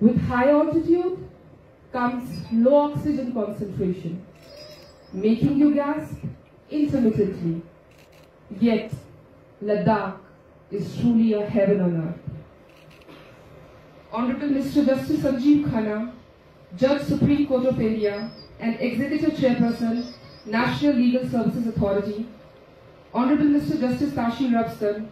With high altitude comes low oxygen concentration, making you gasp intermittently. Yet, Ladakh is truly a heaven on earth. Honorable Mr. Justice Sanjeev Khanna, Judge Supreme Court of India and Executive Chairperson, National Legal Services Authority, Honorable Mr. Justice Tashi Rabstan,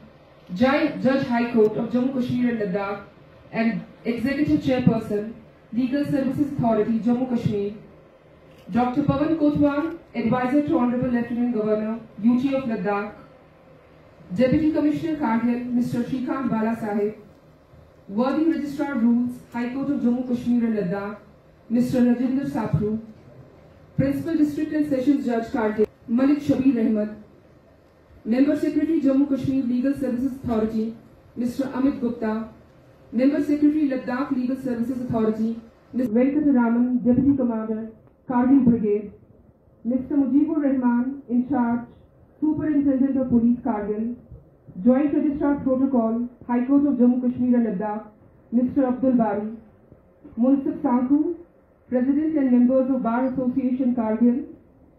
Judge High Court of Jammu Kashmir and Ladakh and Executive Chairperson, Legal Services Authority, Jammu Kashmir, Dr. Pawan Kotwal, Advisor to Honorable Lieutenant Governor, UT of Ladakh, Deputy Commissioner Kargil, Mr. Shrikant Bala Sahib, Worthy Registrar Rules, High Court of Jammu Kashmir and Ladakh, Mr. Rajinder Sapru, Principal District and Sessions Judge Kargil, Malik Shabir Ahmed, Member Secretary Jammu Kashmir Legal Services Authority, Mr. Amit Gupta, Member Secretary Ladakh Legal Services Authority, Mr. Venkataraman, Deputy Commander, Kargil Brigade, Mr. Mujibur Rahman, in charge, Superintendent of Police Kargil, Joint Registrar Protocol, High Court of Jammu Kashmir and Ladakh, Mr. Abdul Bari, Munsif Sanku, President and members of Bar Association Kargil,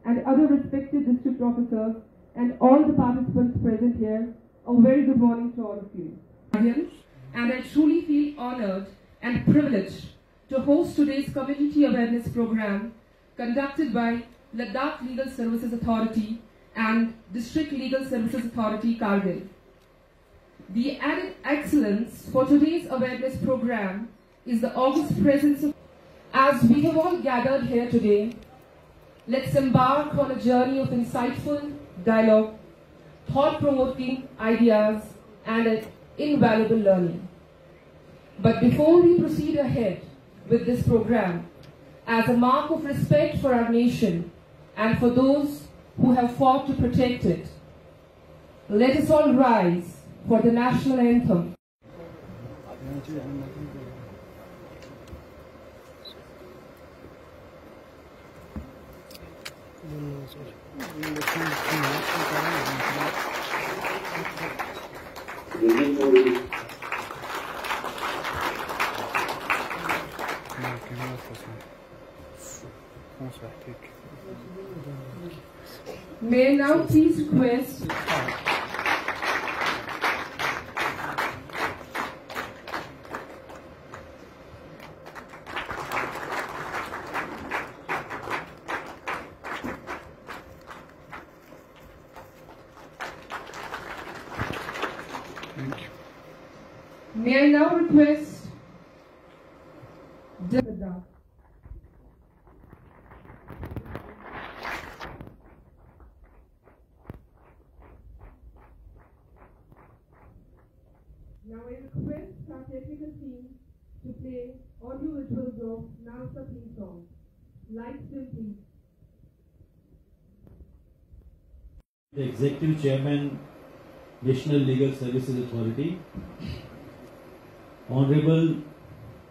and other respected district officers, and all the participants present here, a very good morning to all of you. And I truly feel honored and privileged to host today's community awareness program conducted by Ladakh Legal Services Authority and District Legal Services Authority, Kargil. The added excellence for today's awareness program is the august presence of. As we have all gathered here today, let's embark on a journey of insightful dialogue, thought-provoking ideas, and invaluable learning. But before we proceed ahead with this program, as a mark of respect for our nation and for those who have fought to protect it, let us all rise for the national anthem. May I now please request Ladakh. Now I request our technical team to play audio visuals of Namaste theme song. Lights still please. The Executive Chairman, National Legal Services Authority, Honorable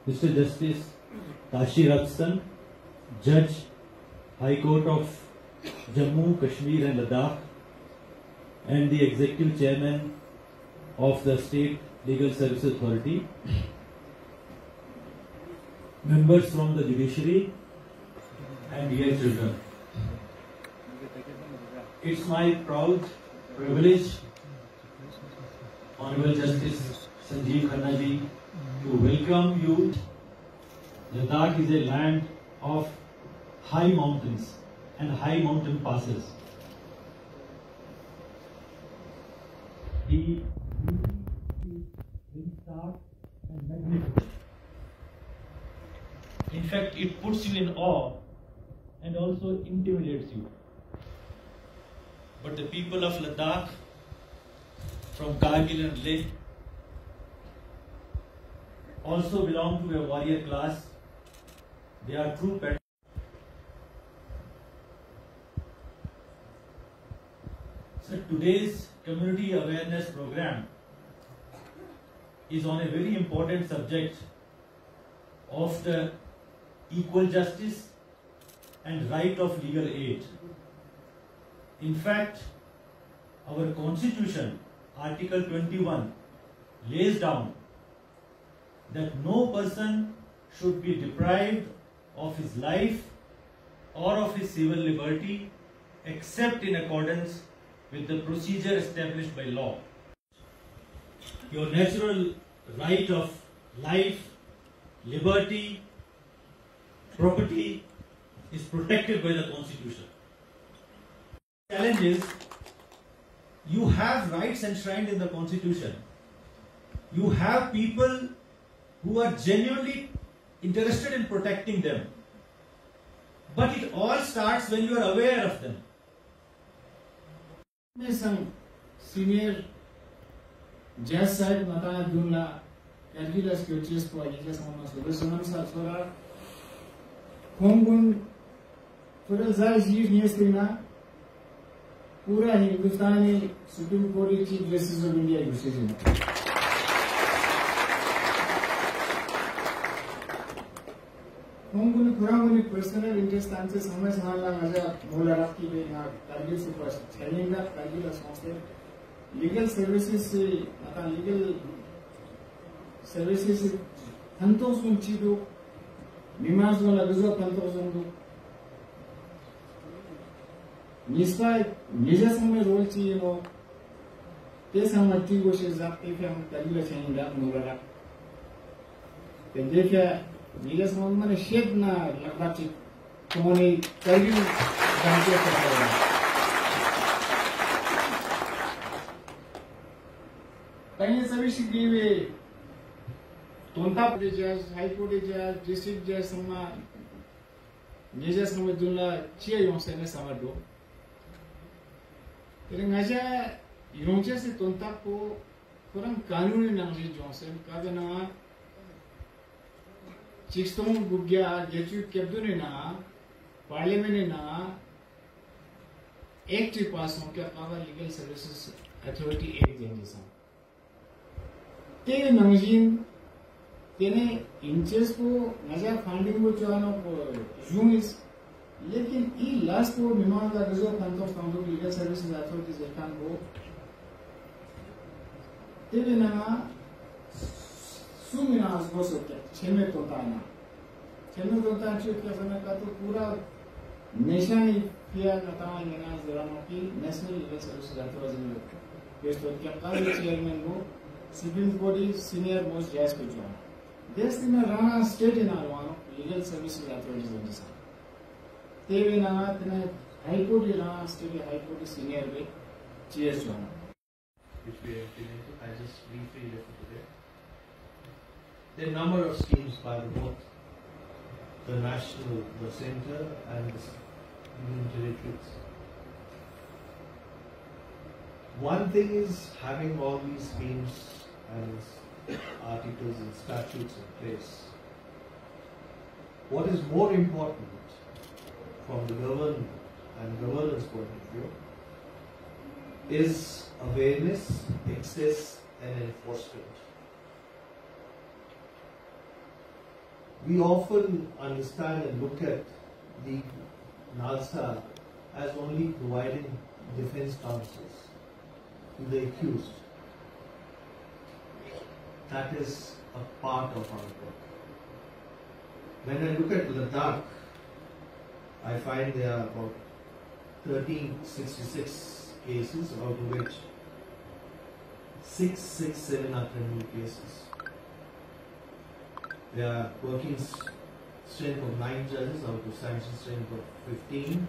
Mr. Justice Tashi Rabstan, Judge, High Court of Jammu, Kashmir and Ladakh, and the Executive Chairman of the State Legal Services Authority, members from the judiciary, and dear children. It's my proud privilege, Honorable Justice Sanjeev Khanna ji, to welcome you. Ladakh is a land of high mountains and high mountain passes. The beauty is very stark and magnificent. In fact, it puts you in awe and also intimidates you. But the people of Ladakh, from Kargil and Leh, also belong to a warrior class. They are true patriots. So today's community awareness program is on a very important subject of the equal justice and right of legal aid. In fact, our constitution Article 21 lays down that no person should be deprived of his life or of his civil liberty except in accordance with the procedure established by law. Your natural right of life, liberty, property is protected by the Constitution. The challenge is, you have rights enshrined in the Constitution. You have people who are genuinely interested in protecting them. But it all starts when you are aware of them. Some senior judge side Mata Dunla, Calculus Coaches for Aegis Homas, Wisdom Safara, Hongun, for the Zaz Eve Niestina, Pura Hindustani, Supreme Court Chief Justice of India decision. Hongun Kuramuni personal interest answers Hamas Hala Maja Molaraki, Targets super Chalinda, Calculus Hostel. Legal services legal services tantos unchido mimas wala gazo tantos undo nispa meja samay role chiye no te samati go she zapte fe hum kalila chahinda nurara te dekha meja samay mane shed na lagda chi tomone kalil jante kara कहीं सभी शिक्षी वे तोंता जज, high court जज, district जज समा निजा समझुला chia योंसे ने समझो तेरे ngaja योंचे से तोंता को kurang कानूनी नंगे जोंसे काजे ना चिक्स्तों गुग्या जेचु केब्दुने ना पार्लियामेंट ना एक्ट पास हो क्या कावा लीगल सर्विसेज अथॉरिटी एक्ट देंगे सम ते नंगजिन तेने इंचेस को नजा फंडिंग को चाहना को यूनिस लेकिन ई लास्ट को मिमान का reserve fund of counter legal services authorities एकान को तेरे नंगा सुमिनास को सोते छेमे तोता क्या समय का तो पूरा नेशन किया नता इंगना जरानो की national legal services authority based on क्या काल चेयरमैन को Civil body senior most jazz को जो देश में राना स्टेट इन आरवानो लीगल सर्विसेज अथॉरिटीज होती है तेरे ना तेरे हाई कोर्ट राना स्टेट हाई कोर्ट सीनियर पे चीज जो which we have been into. I just briefly refer to that. There are a number of schemes by both the national, the center, and the union territories. One thing is having all these schemes and articles and statutes in place. What is more important from the government and governance point of view is awareness, access and enforcement. We often understand and look at the NALSA as only providing defense counsels to the accused. That is a part of our work. When I look at Ladakh, I find there are about 1366 cases, out of which 667 are criminal cases. There are working strength of 9 judges out of sanction strength of 15,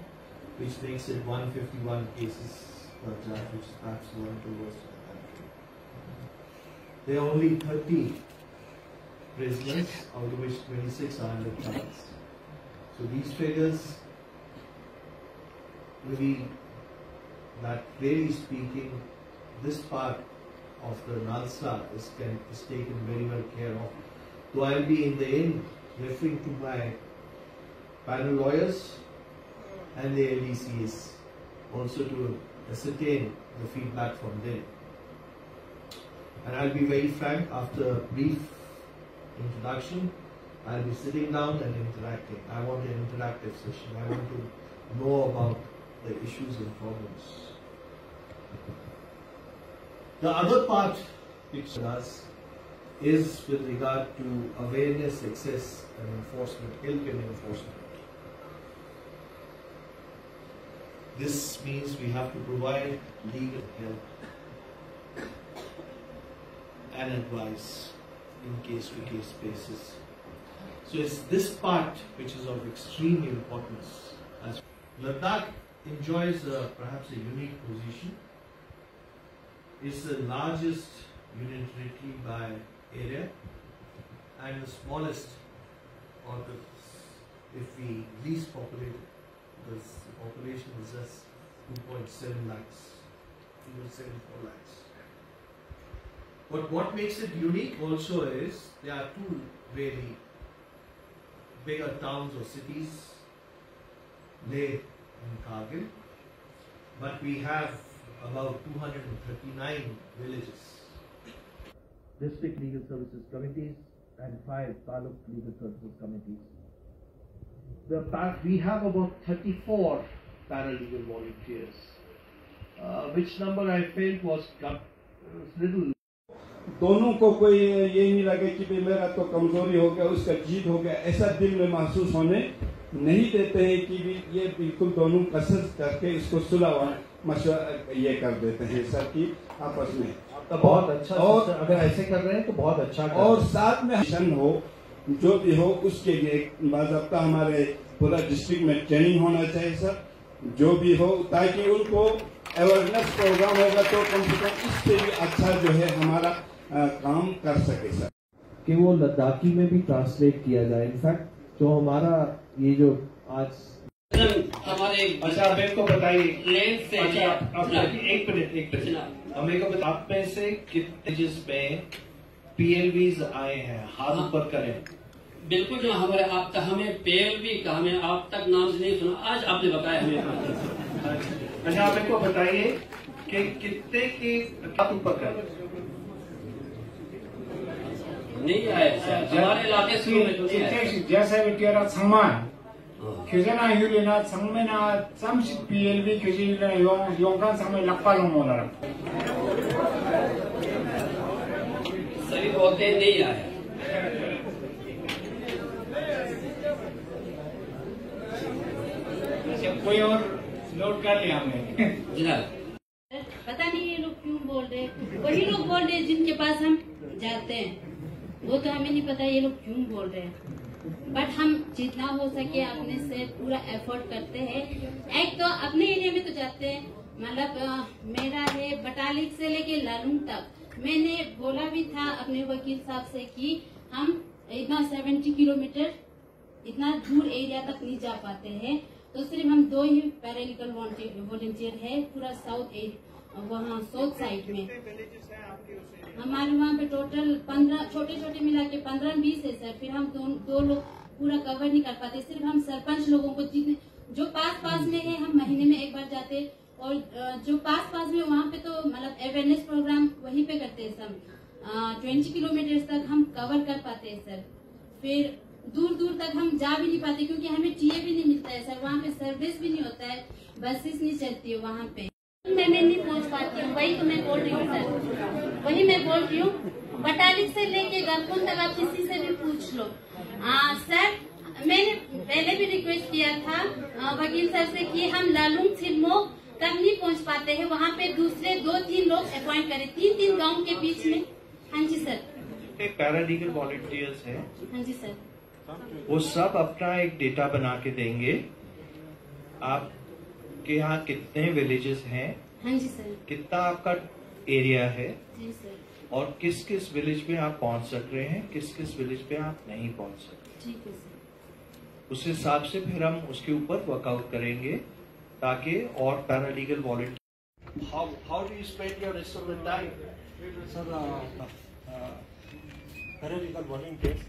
which makes it 151 cases per judge, which is perhaps one of the worst in the country. There are only 30 prisoners, out of which 26 are under trials. So these figures reveal that, really speaking, this part of the NALSA is taken very well care of. So I'll be in the end referring to my panel lawyers and the LDCs also to ascertain the feedback from them. And I'll be very frank, after a brief introduction, I'll be sitting down and interacting. I want an interactive session. I want to know about the issues and problems. The other part which does is with regard to awareness, access and enforcement, help in enforcement. This means we have to provide legal help and advice in case-to-case basis. So it's this part which is of extreme importance. As Ladakh enjoys perhaps a unique position. It's the largest union territory by area and the smallest, or if we least populated, because the population is just 2.7 lakhs, 2.74 lakhs. But what makes it unique also is there are two really bigger towns or cities, Leh and Kargil, but we have about 239 villages. District Legal Services Committees and 5 Taluk Legal Services Committees. We have about 34 paralegal volunteers, which number I felt was little. दोनों को कोई ये नहीं लगे कि मेरा तो कमजोरी हो गया, उसका जीत हो गया, ऐसा दिल में महसूस होने नहीं देते हैं कि ये बिल्कुल दोनों कसरत करके इसको सुलह मशवरा ये कर देते हैं सर की आपस में। तो बहुत अच्छा, और अगर ऐसे कर रहे हैं तो बहुत अच्छा। और साथ में मिशन हो जो भी हो उसके लिए बाज़ाब्ता हमारे पूरा डिस्ट्रिक्ट में ट्रेनिंग होना चाहिए सर, जो भी हो, ताकि उनको अवेयरनेस प्रोग्राम होगा तो कम से कम इससे भी अच्छा जो है हमारा काम कर सके सर, कि वो लद्दाखी में भी ट्रांसलेट किया जाए। इनफैक्ट जो हमारा ये जो आज हमारे अच्छा मेरे को बताइए लैंड से एक मिनट हमें को बता, आप में से कितने जिसमें PLVs आए हैं हाथ ऊपर करें। बिल्कुल, जो हमारे आप तक हमें PLV का हमें आप तक नाम से नहीं सुना, आज आपने बताया हमें। अच्छा आप मेरे को बताइए कि कितने की हाथ ऊपर करें नहीं आए हमारे इलाके से जैसे विद्यारा सम्मान Kizana Hulina, Samena, some PLV, Kizina, Yonkan, some Lapalomona. सभी बोलते नहीं आए। कोई और नोट कर लिया हमने। पता नहीं ये लोग क्यों बोल रहे, वही लोग बोल रहे जिनके पास हम जाते हैं, वो तो हमें नहीं पता ये लोग क्यों बोल रहे हैं। बट हम जितना हो सके अपने से पूरा एफर्ट करते हैं। एक तो अपने एरिया में तो जाते हैं, मतलब मेरा है बटालिक से लेके लालूंग तक। मैंने बोला भी था अपने वकील साहब से कि हम इतना 70 किलोमीटर इतना दूर एरिया तक नहीं जा पाते हैं, तो सिर्फ हम 2 ही पैरालीगल वॉलंटियर है पूरा वहाँ साउथ साइड में। हमारे वहाँ पे टोटल 15 छोटे छोटे मिला के 15-20 है सर। फिर हम दो लोग पूरा कवर नहीं कर पाते। सिर्फ हम सरपंच लोगों को जितने जो पास में है हम महीने में एक बार जाते, और जो पास में वहाँ पे तो मतलब अवेयरनेस प्रोग्राम वहीं पे करते हैं सब। 20 किलोमीटर तक हम कवर कर पाते हैं सर। फिर दूर तक हम जा भी नहीं पाते क्योंकि हमें टीए भी नहीं मिलता है सर, वहाँ पे सर्विस भी नहीं होता है, बसेस नहीं चलती है वहाँ पे। मैं नहीं पहुँच पाती हूँ, वही तो मैं बोल रही हूँ सर, वही मैं बोल रही हूँ। बटालिक से लेके गरकुन तक आप किसी से भी पूछ लो। सर मैंने पहले भी रिक्वेस्ट किया था वकील सर से कि हम लालूंग सिरमो तक नहीं पहुँच पाते हैं, वहाँ पे दूसरे 2-3 लोग अपॉइंट करें 3 गाँव के बीच में। हाँ जी सर। पैरालीगल वॉलंटियर्स हैं। हाँ जी सर। वो सब अपना एक डेटा बना के देंगे आपके यहाँ कितने विलेजेस हैं। हाँ जी सर। कितना आपका एरिया है जी सर, और किस किस विलेज में आप पहुंच सक रहे हैं, किस किस विलेज में आप नहीं पहुंच सकते। ठीक है सर। उस हिसाब से फिर हम उसके ऊपर वर्कआउट करेंगे ताकि और paralegal volunteer. How do you spend your rest of the time? Sir paralegal volunteers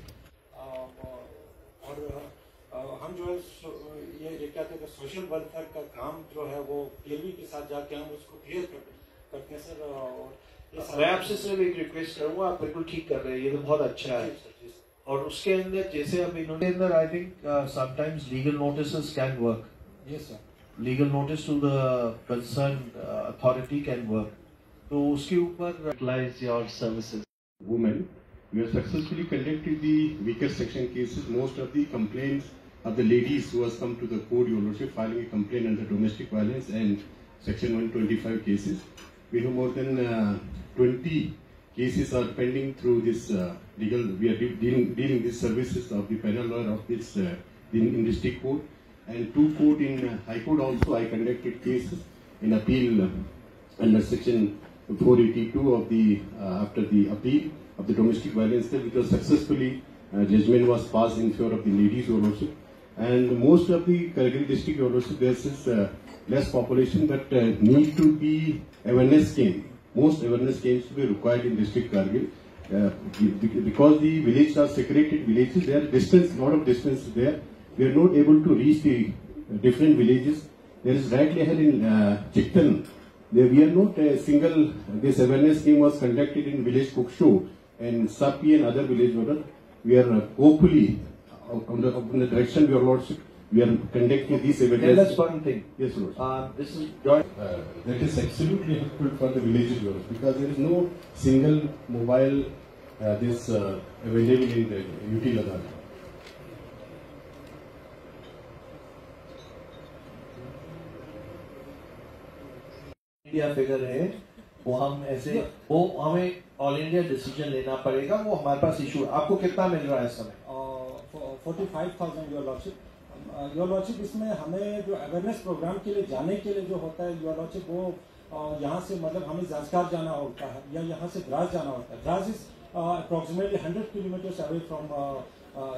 और हम जो है ये क्या कहते हैं सोशल वेलफेयर का काम जो है वो PLV के साथ जाके हम उसको क्लियर करते हैं सर। और मैं आपसे सिर्फ एक रिक्वेस्ट करूंगा, आप बिल्कुल ठीक कर रहे हैं, ये तो बहुत अच्छा है। और उसके अंदर जैसे अब इन्होंने अंदर I think sometimes legal notices can work. Yes sir, legal notice to the concern authority can work. तो उसके ऊपर utilize your services. Women, we have successfully conducted the weaker section cases. Most of the complaints of the ladies who has come to the court, your lordship, filing a complaint under domestic violence and section 125 cases. We have more than 20 cases are pending through this legal. We are dealing with services of the panel lawyer of this in district court and 2 court in high court. Also, I conducted cases in appeal under section 482 of the after the appeal of the domestic violence, which was successfully judgment was passed in favor of the ladies, your lordship. And most of the Kargil district, your lordship, there is less population, but need to be awareness campaign. Most awareness campaigns to be required in district Kargil because the villages are segregated villages. There are distance, lot of distance there. We are not able to reach the different villages. There is rightly ahead in Chiktan. We are not a single. This awareness game was conducted in village Kukshu and Sapi and other village order. We are hopefully on the direction of your lordship. We are conducting these awareness. Tell us one thing. Yes, lordship. This is joint. That is absolutely helpful for the villages, lordship, because there is no single mobile available in the UT Ladakh. India figure है वो हम ऐसे वो हमें all India decision लेना पड़ेगा, वो हमारे पास इशू है। आपको कितना मिल रहा है इस समय? 45,000 योर लॉर्डशिप। इसमें हमें जो अवेयरनेस प्रोग्राम के लिए जाने के लिए जो होता है योर लॉर्डशिप, वो यहाँ से मतलब हमें जांचकार जाना होता है या यहाँ से द्रास जाना होता है। Dras is approximately 100 kilometres away from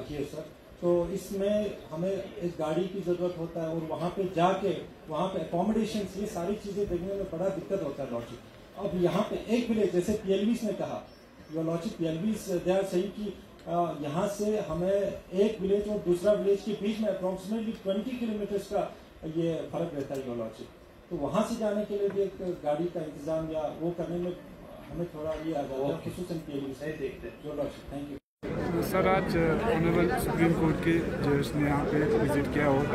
here sir. तो इसमें हमें एक गाड़ी की जरूरत होता है और वहाँ पे जाके वहाँ पे अकोमोडेशन, ये सारी चीजें देखने में बड़ा दिक्कत होता है लॉर्डशिप। अब यहाँ पे एक विलेज जैसे PLVs ने कहा your lordship, PLVs they are सही कि यहाँ से हमें एक विलेज और दूसरा विलेज के बीच में अप्रोक्सीमेटली 20 किलोमीटर्स का ये फर्क रहता है योर लॉर्डशिप। तो वहाँ से जाने के लिए भी एक गाड़ी का इंतजाम या वो करने में हमें थोड़ा ये आ जाता है, खुसूसन PLVs है देखते हैं your lordship. Thank you sir. आज ऑनरेबल सुप्रीम कोर्ट के जज ने यहाँ पे विजिट किया और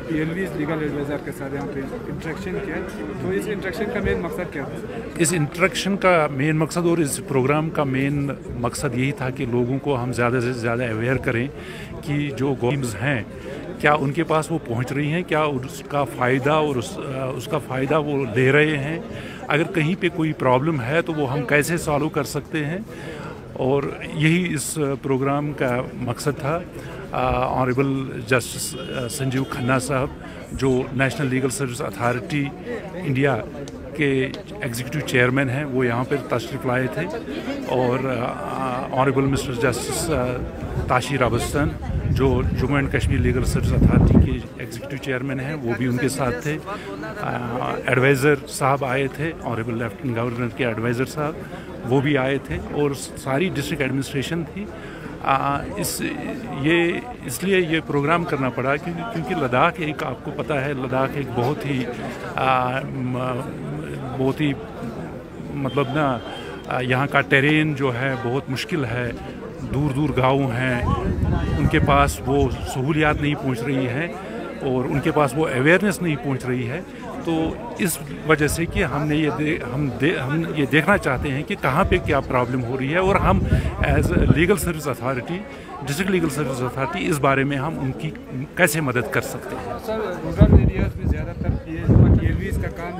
PLVs लीगल एडवाइज़र के साथ यहाँ पे इंटरेक्शन किया। तो इस इंटरेक्शन का मेन मकसद क्या था? इस इंटरेक्शन का मेन मकसद और इस प्रोग्राम का मेन मकसद यही था कि लोगों को हम ज़्यादा से ज़्यादा अवेयर करें कि जो स्कीम्स हैं क्या उनके पास वो पहुँच रही हैं, क्या उसका फ़ायदा और उसका फ़ायदा वो ले रहे हैं। अगर कहीं पे कोई प्रॉब्लम है तो वो हम कैसे सॉल्व कर सकते हैं, और यही इस प्रोग्राम का मकसद था। ऑनरेबल जस्टिस संजीव खन्ना साहब जो national legal service authority India के एग्जीक्यूटिव चेयरमैन हैं, वो यहाँ पर तशरीफ़ लाए थे। और ऑनरेबल मिस्टर जस्टिस ताशीर अबस्तन जो Jammu and Kashmir legal service authority के एग्जीक्यूटिव चेयरमैन हैं, वो भी उनके साथ थे। एडवाइज़र साहब आए थे, ऑनरेबल लेफ्टिनेंट गवर्नर के एडवाइज़र साहब वो भी आए थे, और सारी डिस्ट्रिक्ट एडमिनिस्ट्रेशन थी। इसलिए ये प्रोग्राम करना पड़ा क्योंकि लद्दाख एक, आपको पता है, लद्दाख एक बहुत ही मतलब ना यहाँ का टेरेन जो है बहुत मुश्किल है। दूर दूर गाँव हैं, उनके पास वो सहूलियात नहीं पहुँच रही हैं और उनके पास वो अवेयरनेस नहीं पहुँच रही है। तो इस वजह से कि हम ये देखना चाहते हैं कि कहाँ पे क्या प्रॉब्लम हो रही है, और हम as legal service authority, district legal service authority, इस बारे में हम उनकी कैसे मदद कर सकते हैं। सर, रूरल एरियाज में ज़्यादातर PLVs का काम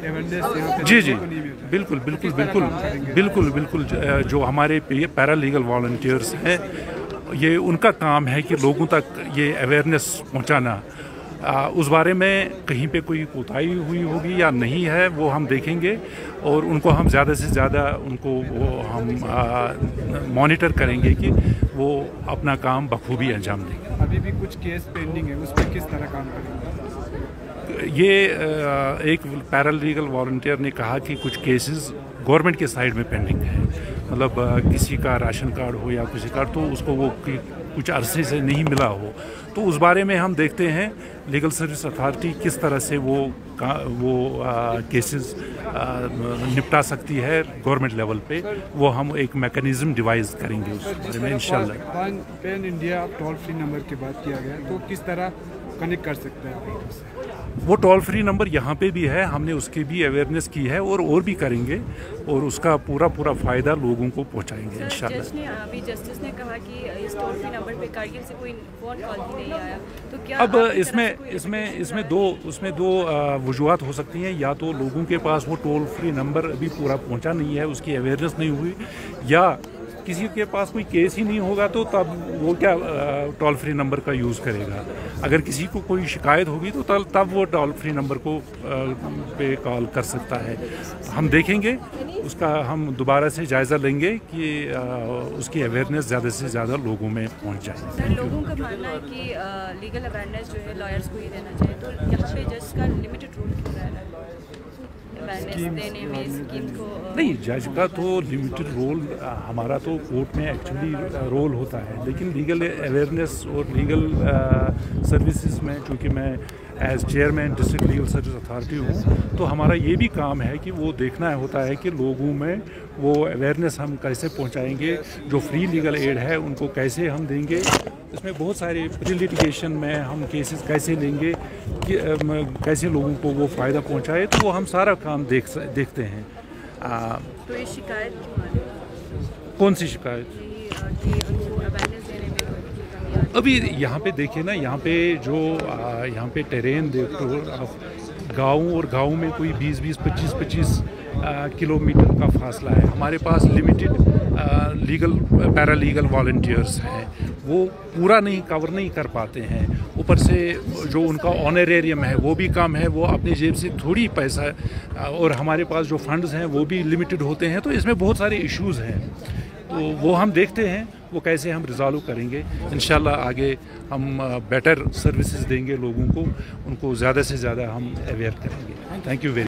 अवेयरनेस जी बिल्कुल जो हमारे पैरा लीगल वॉलंटियर्स हैं, ये उनका काम है कि लोगों तक ये अवेयरनेस पहुँचाना। उस बारे में कहीं पे कोई कोताही हुई होगी या नहीं है वो हम देखेंगे, और उनको हम ज़्यादा से ज़्यादा हम मॉनिटर करेंगे कि वो अपना काम बखूबी अंजाम देंगे। अभी भी कुछ केस पेंडिंग है, उस पर किस तरह काम करेंगे? ये एक पैरालीगल वॉलंटियर ने कहा कि कुछ केसेस गवर्नमेंट के साइड में पेंडिंग है, मतलब किसी का राशन कार्ड हो या किसी का, तो उसको वो कुछ अरसे से नहीं मिला हो, तो उस बारे में हम देखते हैं लीगल सर्विस अथॉरिटी किस तरह से वो केसेस निपटा सकती है गवर्नमेंट लेवल पे। वो हम एक मैकेनिज्म डिवाइस करेंगे उस बारे में इंशाल्लाह। Pan India toll free number की बात किया गया, तो किस तरह कनेक्ट कर सकते हैं? वो टोल फ्री नंबर यहाँ पे भी है, हमने उसकी भी अवेयरनेस की है और भी करेंगे और उसका पूरा फ़ायदा लोगों को पहुँचाएंगे इंशाल्लाह। अभी जस्टिस ने कहा कि इस टोल फ्री नंबर पे कारगिल से कोई फ़ोन कॉल ही नहीं आया, तो क्या अब इसमें दो वजूहत हो सकती हैं। या तो लोगों के पास वो टोल फ्री नंबर अभी पूरा पहुँचा नहीं है, उसकी अवेयरनेस नहीं हुई, या किसी के पास कोई केस ही नहीं होगा तो तब वो क्या टोल फ्री नंबर का यूज़ करेगा। अगर किसी को कोई शिकायत होगी तो तब वो टोल फ्री नंबर को पे कॉल कर सकता है। हम देखेंगे उसका, हम दोबारा से जायज़ा लेंगे कि उसकी अवेयरनेस ज़्यादा से ज़्यादा लोगों में पहुंच जाए। सर, लोगों का मानना है कि लीगल अवेयरनेस जो है लॉयर्स को ही देना चाहिए, तो यहाँ पे जज का लिमिटेड रोल क्यों रहा है देने में स्कीम को? नहीं, जज का तो लिमिटेड रोल, हमारा तो कोर्ट में एक्चुअली रोल होता है, लेकिन लीगल अवेयरनेस और लीगल सर्विसेज में, चूँकि मैं as chairman district legal service authority हूँ, तो हमारा ये भी काम है कि वो देखना होता है कि लोगों में वो अवेयरनेस हम कैसे पहुँचाएंगे, जो फ्री लीगल एड है उनको कैसे हम देंगे। इसमें बहुत सारे प्री लिटिगेशन में हम केसेस कैसे लेंगे कि कैसे लोगों को वो फ़ायदा पहुँचाए, तो वो हम सारा काम देखते हैं। तो ये शिकायत क्यों आ रही है? कौन सी शिकायत? अभी यहाँ पे देखिए ना, यहाँ पे जो यहाँ पे टेरेन देखो, गाँव में कोई 20-20, 25-25 किलोमीटर का फासला है। हमारे पास लिमिटेड लीगल पैरालीगल वॉलंटियर्स हैं, वो पूरा कवर नहीं कर पाते हैं। ऊपर से जो उनका ऑनरेरियम है वो भी कम है, वो अपनी जेब से थोड़ी पैसा, और हमारे पास जो फंड्स हैं वो भी लिमिटेड होते हैं। तो इसमें बहुत सारे इश्यूज़ हैं, तो वो हम देखते हैं वो कैसे हम रिजॉल्व करेंगे। इंशाल्लाह आगे हम बेटर सर्विसेज देंगे लोगों को, उनको ज़्यादा से ज़्यादा हम अवेयर करेंगे। Thank you very